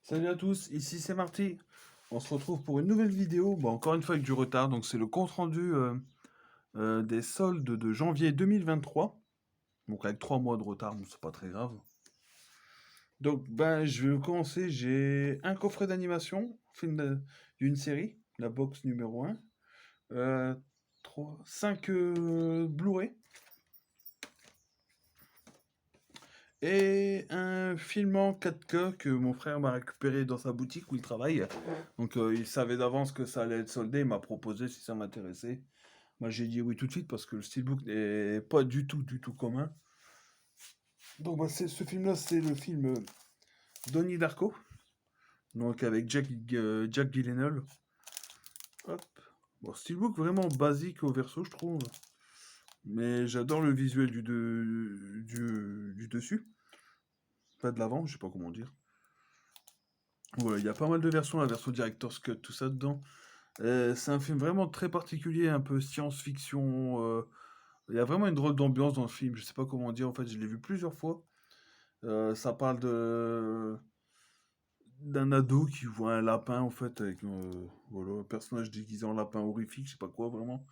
Salut à tous, ici c'est Marty. On se retrouve pour une nouvelle vidéo. Bon, encore une fois avec du retard, donc c'est le compte rendu des soldes de janvier 2023. Donc avec 3 mois de retard, bon, c'est pas très grave. Donc ben je vais commencer. J'ai un coffret d'animation, d'une série, la box numéro 1. 3, 5 Blu-ray. Et un film en 4K que mon frère m'a récupéré dans sa boutique où il travaille. Donc il savait d'avance que ça allait être soldé, il m'a proposé si ça m'intéressait. Moi j'ai dit oui tout de suite parce que le steelbook n'est pas du tout commun. Donc bah, ce film-là, c'est le film Donnie Darko, donc avec Jack Gyllenhaal. Hop. Bon, steelbook vraiment basique au verso, je trouve. Mais j'adore le visuel du dessus. Pas de l'avant, je sais pas comment dire. Voilà, il y a pas mal de versions, la version Director's Cut, tout ça dedans. C'est un film vraiment très particulier, un peu science-fiction. Il y a vraiment une drôle d'ambiance dans le film. Je sais pas comment dire. En fait, je l'ai vu plusieurs fois. Ça parle de d'un ado qui voit un lapin en fait avec voilà, un personnage déguisé en lapin horrifique, je sais pas quoi vraiment,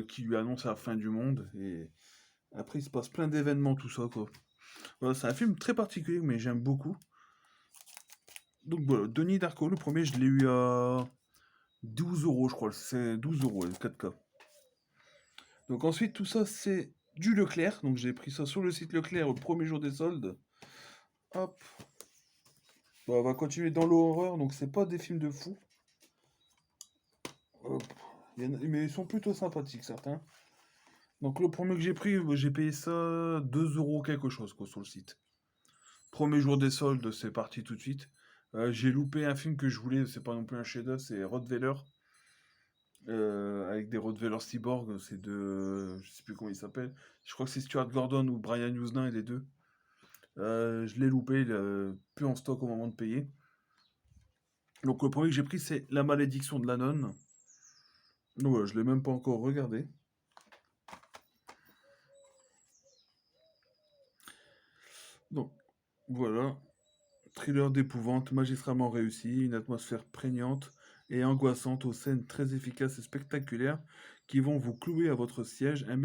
qui lui annonce la fin du monde et après il se passe plein d'événements tout ça quoi. Voilà, c'est un film très particulier mais j'aime beaucoup. Donc voilà, Denis Darko, le premier je l'ai eu à 12 euros je crois, c'est 12 euros le 4K. Donc ensuite, tout ça, c'est du Leclerc. Donc j'ai pris ça sur le site Leclerc au premier jour des soldes. Hop. Bon, on va continuer dans l'horreur. Donc c'est pas des films de fous. Hop. Mais ils sont plutôt sympathiques, certains. Donc le premier que j'ai pris, j'ai payé ça 2 euros quelque chose quoi, sur le site. Premier jour des soldes, c'est parti tout de suite. J'ai loupé un film que je voulais, c'est pas non plus un chef-d'œuvre, c'est Rottweiler. Avec des Rottweiler cyborg, c'est de. Je sais plus comment il s'appelle. Je crois que c'est Stuart Gordon ou Brian Usna et les deux. Je l'ai loupé, il est plus en stock au moment de payer. Donc le premier que j'ai pris, c'est La malédiction de la nonne. Donc voilà, je l'ai même pas encore regardé. Donc voilà, thriller d'épouvante, magistralement réussi, une atmosphère prégnante et angoissante aux scènes très efficaces et spectaculaires qui vont vous clouer à votre siège un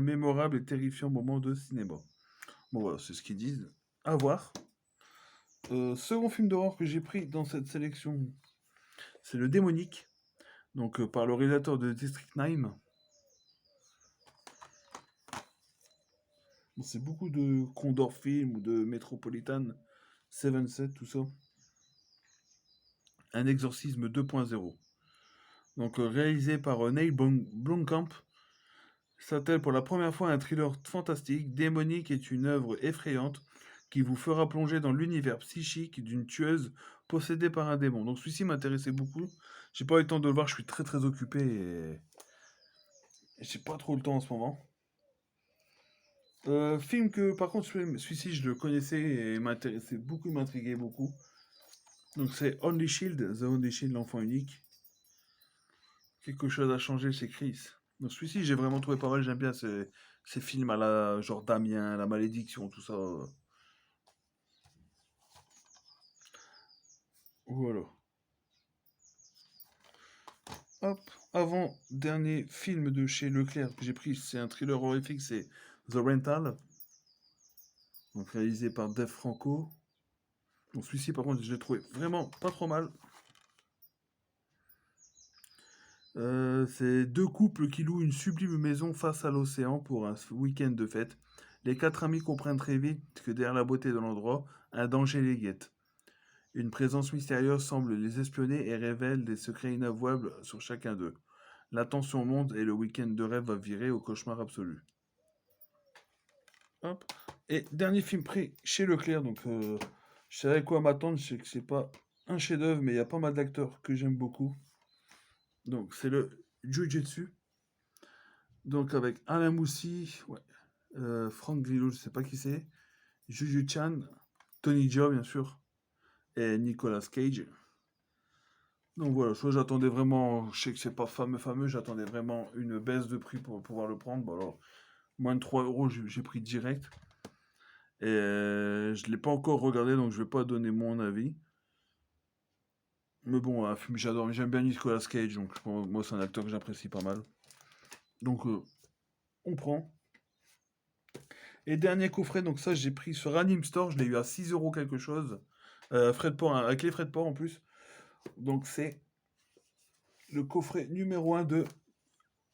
mémorable et terrifiant moment de cinéma. Bon voilà, c'est ce qu'ils disent. À voir. Second film d'horreur que j'ai pris dans cette sélection, c'est Le Démonique. Donc par le réalisateur de District 9. Bon, c'est beaucoup de Condor Film ou de Metropolitan 77, tout ça. Un exorcisme 2.0. Donc réalisé par Blomkamp, s'attelle pour la première fois un thriller fantastique. Démonique est une œuvre effrayante qui vous fera plonger dans l'univers psychique d'une tueuse possédée par un démon. Donc celui-ci m'intéressait beaucoup. J'ai pas eu le temps de le voir, je suis très très occupé et j'ai pas trop le temps en ce moment. Film que par contre celui-ci je le connaissais et m'intéressait beaucoup, il m'intriguait beaucoup. Donc c'est Only Shield, The Only Shield, l'enfant unique. Quelque chose a changé chez Chris. Donc celui-ci j'ai vraiment trouvé pas mal, j'aime bien ces films à la genre Damien, La Malédiction, tout ça. Voilà. Hop, avant dernier film de chez Leclerc que j'ai pris, c'est un thriller horrifique, c'est The Rental, donc réalisé par Dave Franco. Donc celui-ci par contre je l'ai trouvé vraiment pas trop mal. C'est deux couples qui louent une sublime maison face à l'océan pour un week-end de fête. Les quatre amis comprennent très vite que derrière la beauté de l'endroit, un danger les guette. Une présence mystérieuse semble les espionner et révèle des secrets inavouables sur chacun d'eux. La tension monte et le week-end de rêve va virer au cauchemar absolu. Hop. Et dernier film pris chez Leclerc, donc je savais à quoi m'attendre, je sais que c'est pas un chef-d'œuvre, mais il y a pas mal d'acteurs que j'aime beaucoup. Donc c'est le Jiu-Jitsu. Donc avec Alain Moussy, ouais, Franck Grillo, je sais pas qui c'est, Juju Chan, Tony Jaa bien sûr, et Nicolas Cage. Donc voilà, soit j'attendais vraiment, je sais que c'est pas fameux, j'attendais vraiment une baisse de prix pour pouvoir le prendre. Bon alors, moins de 3 euros, j'ai pris direct. Et je l'ai pas encore regardé, donc je vais pas donner mon avis. Mais bon, un film que j'adore, j'aime bien Nicolas Cage, donc moi c'est un acteur que j'apprécie pas mal. Donc on prend. Et dernier coffret, donc ça j'ai pris sur Anime Store, je l'ai eu à 6 euros quelque chose. Frais de port, hein, avec les frais de port en plus. Donc c'est le coffret numéro 1 de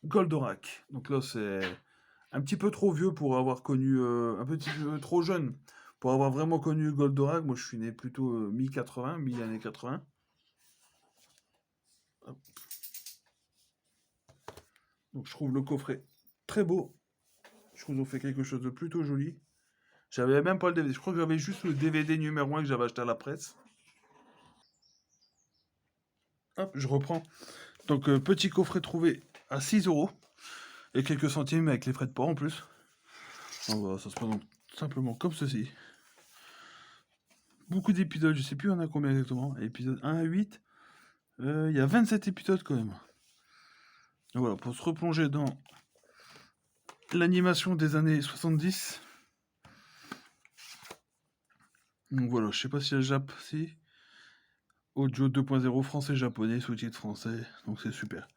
Goldorak. Donc là c'est un petit peu trop vieux pour avoir connu, un petit peu trop jeune pour avoir vraiment connu Goldorak. Moi je suis né plutôt mi-80, mi-année 80. Donc je trouve le coffret très beau. Je trouve qu'ils ont fait quelque chose de plutôt joli. J'avais même pas le DVD. Je crois que j'avais juste le DVD numéro 1 que j'avais acheté à la presse. Hop, je reprends. Donc, petit coffret trouvé à 6 euros. Et quelques centimes avec les frais de port en plus. Donc, voilà, ça se présente simplement comme ceci. Beaucoup d'épisodes, je sais plus on a combien exactement. Épisode 1 à 8. Il y a 27 épisodes quand même. Donc, voilà, pour se replonger dans l'animation des années 70. Donc voilà, je sais pas si la Jap, si. Audio 2.0 français-japonais, sous-titres français. Donc c'est super.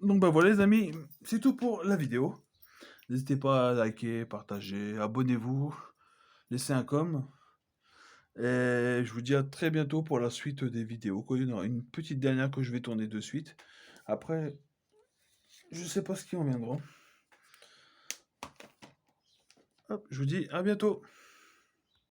Donc bah voilà les amis, c'est tout pour la vidéo. N'hésitez pas à liker, partager, abonnez-vous, laissez un com. Et je vous dis à très bientôt pour la suite des vidéos. Il y en aura une petite dernière que je vais tourner de suite. Après, je sais pas ce qui en viendra. Hop, je vous dis à bientôt.